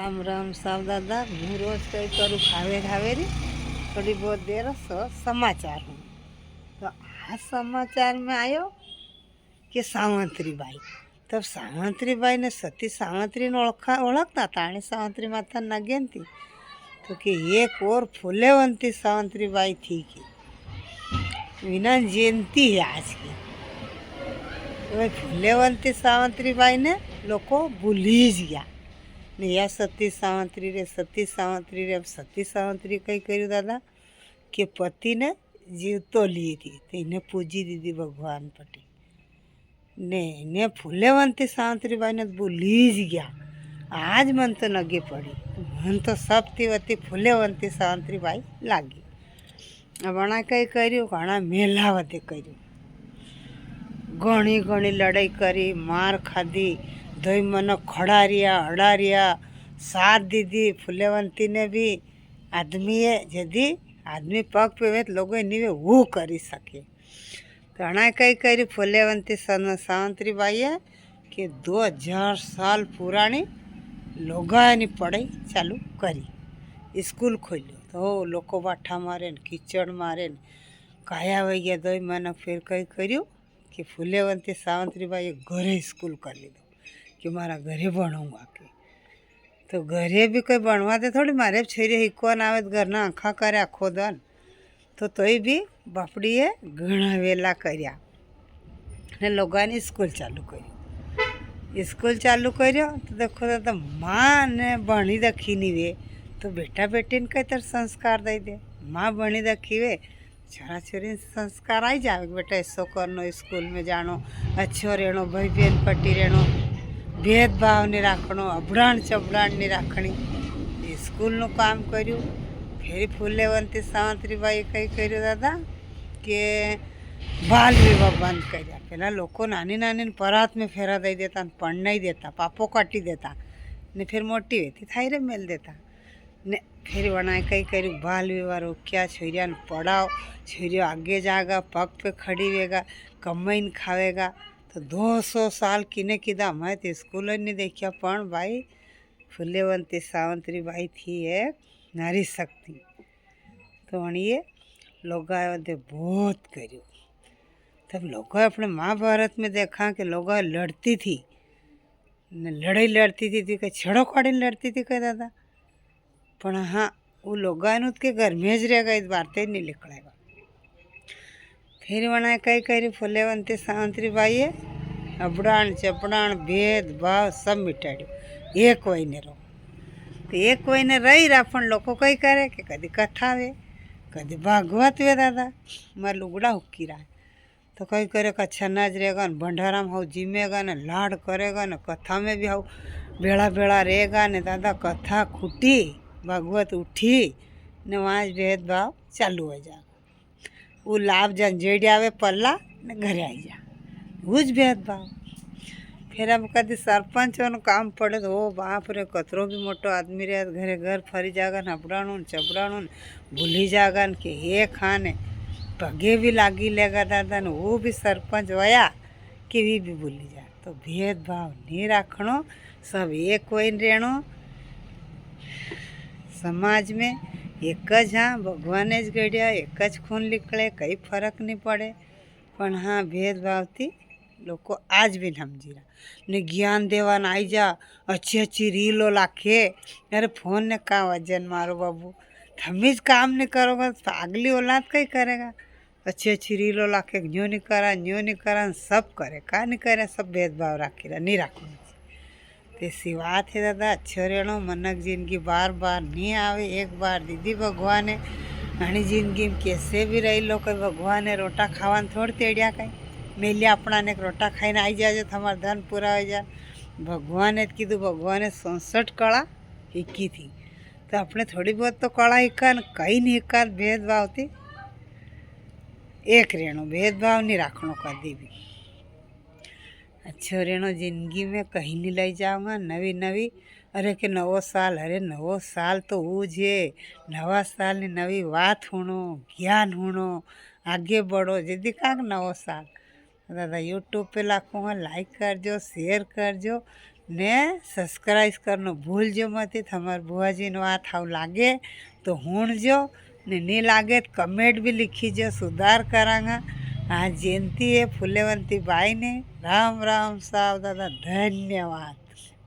राम राम साहब दादा। हूँ रोज कई करूँ खावे खावे री थोड़ी बहुत देर समाचार हूँ। तो आ समाचार में आयो कि सावंतरी बाई। तब सावंतरी बाई ने सती सावंतरी ने ओळखता था। आणि सावंतरी माता नगेन थी तो कि एक और फूलेवंती सावंतरी बाई थी कि विना जयंती है आज की। तो भाई फूलेवंती सावंतरी बाई ने लोग भूली ज गया ने या सती सावंतरी रे सती सावंतरी रे। अब सती सावंतरी कई कर्યું दादा कि पति ने जीवतो ली थी तो इन्हें पूजी दीदी भगवान पटी ने इन्हें फूलेवंती सावंतरी बाई ने भूली ज गया। आज मन तो नगे पड़ी मन तो सबती वती फूलेवंती सावंतरी बाई लागी। अब अणा कई कर्યું घणा मेलावते कर्યું घणी घणी लड़ाई करी मार खाधी दई मन खड़ारिया अड़ारिया साथ दीदी फूलेवंती ने भी आदमी है यदि आदमी पग पे लोग नीवे वो करी सके। तो अणा कई करी फूलेवंती सावंतरी बाई है कि 2000 साल पुरानी लोगानी पढ़ाई चालू करी स्कूल खोल्यो तो लोग बाठा मारे कीचड़ मारे काया वही गया दई मन। फिर कई कर्યું कि फूलेवंती सावंतरी बाई घरे स्कूल कर लीधो कि मारा घरे भणूंगा के। तो घरे भी कोई भणवा दे थोड़ी मारे छेरी हिकवान आवे घरना आँखा करे आखो दन तो तोय भी बापड़ीए घणा वेला कर्या ने लोगानी स्कूल चालू कर्યું। स्कूल चालू कर्यो तो देखो तो माँ ने भणी दखी नहीं वे तो बेटा बेटी ने कई तर संस्कार दई दे। माँ भणी दखी वे छोरा छोरी संस्कार आई जाए बेटा ऐसो करनो स्कूल में जानो अच्छो रहनो भाई बहन पट्टी रहनो भेदभाव नहीं राखनो अबड़ाण चबड़ाण नहीं राखनी स्कूल काम कर्યું। फिर फूलेवंती सावंतरी बाई कई कर्યું दादा कि बाल विवाह बंद कर्या। पहला लोग नानी नानी परात में फेरा दई देता पण नहीं देता पापो काटी देता ने फिर मोटी वेती थाई रे मेल देता ने फिर बनाए कई कर्યું बाल विवाह रोक्या छोरिया ने पढ़ाओ छोरिया आगे जाएगा पग पे खड़ी वेगा कमाईन खावेगा। तो 200 साल किने कीधा मैं तो स्कूल नहीं देखा पण भाई फूलेवंती सावंतरी बाई थी एक नारी शक्ति। तो अणिए लोग बहुत कर्યું। तब लोग अपने महाभारत में देखा कि लोग लड़ती थी लड़ाई लड़ती थी कहीं छड़ो काड़ी लड़ती थी कह दादा पण हाँ वो लोग के घर में ज रहेगा इस बार ते नहीं निकलेगा। फिर वना कई कर्યું फूलेवंती सावंतरी बाई अबड़ाण चपड़ाण भेदभाव सब मिटाड्યું एक वहीने रहो। तो एक वहीने रही रहा पण लोग कई करे कि कदी कथा वे कदी भागवत वे दादा मार लुगड़ा हुक्की रहा तो कई करे अच्छा नज रहेगा न भंडारा में हाउ जिमेगा न लाड करेगा न कथा में भी हाउ बेड़ा बेड़ा रहेगा ने दादा कथा खूटी भागवत उठी ने वहाँ भेदभाव चालू हो जाएगा। वो लाभ जंजेड़ी आवे पल्ला ने घरे आई जा वो भेदभाव। फिर अब कभी सरपंच काम पड़े तो ओ बाप रे कतरो भी मोटो आदमी रहे घरे घर फरी जागा न अबड़ाणुन चबड़ाणुन भूली जागा न कि हे खाने पगे भी लागी लेगा दादा ने वो भी सरपंच वया कि भी भूली जा। तो भेदभाव नहीं राखनो सब एक वही रहनो समाज में एक ज। हाँ भगवान ज गढ़िया एक ज खून निकले कई फर्क नहीं पड़े पण हाँ भेदभाव थी लोग आज भी समझी रहा ने ज्ञान देवान आई जा अच्छी अच्छी रीलो लाखे। अरे फोन ने का वजन मारो बाबू थमीज काम नहीं करोगे तो अगली औलाद कई करेगा। अच्छी अच्छी रीलो लाखे न्यू नहीं करा सब करे का नहीं करे सब भेदभाव राखी रहा नहीं राखो तेसी बात है दादा। अच्छो रहनो मनक जिंदगी बार बार नहीं आवे एक बार दीदी भगवान घनी जिंदगी में कैसे भी रही लो कई भगवान रोटा खावा थोड़ी तेड़िया कहीं मेले अपना ने रोटा खाई आई जाए तो धन पूरा हो जाए। भगवान ने कीधु भगवान 67 कला हिकी थी तो अपने थोड़ी बहुत तो कला हिका कहीं नहीं हिका भेदभाव थी एक रहनो भेदभाव नहीं राखनो कभी भी। अच्छो रहनो जिंदगी में कहीं नहीं लाई जाऊँगा नवी नवी अरे के नवो साल अरे नवो साल तो वो जे नवा साल ने नवी बात होनो ज्ञान होनो आगे बढ़ो जिद्दी का नवो साल दादा यूट्यूब पे लाखों लाइक करजो शेयर करजो ने सब्सक्राइब करनो भूलजो मत। हमार बुआजी नो हाथ हाउ लागे तो हुणजो ने नहीं लागे तो कमेंट भी लिखीजो, सुधार करांगा। हाँ जयंती है फूलेवंती बाई ने राम राम साव दादा, धन्यवाद।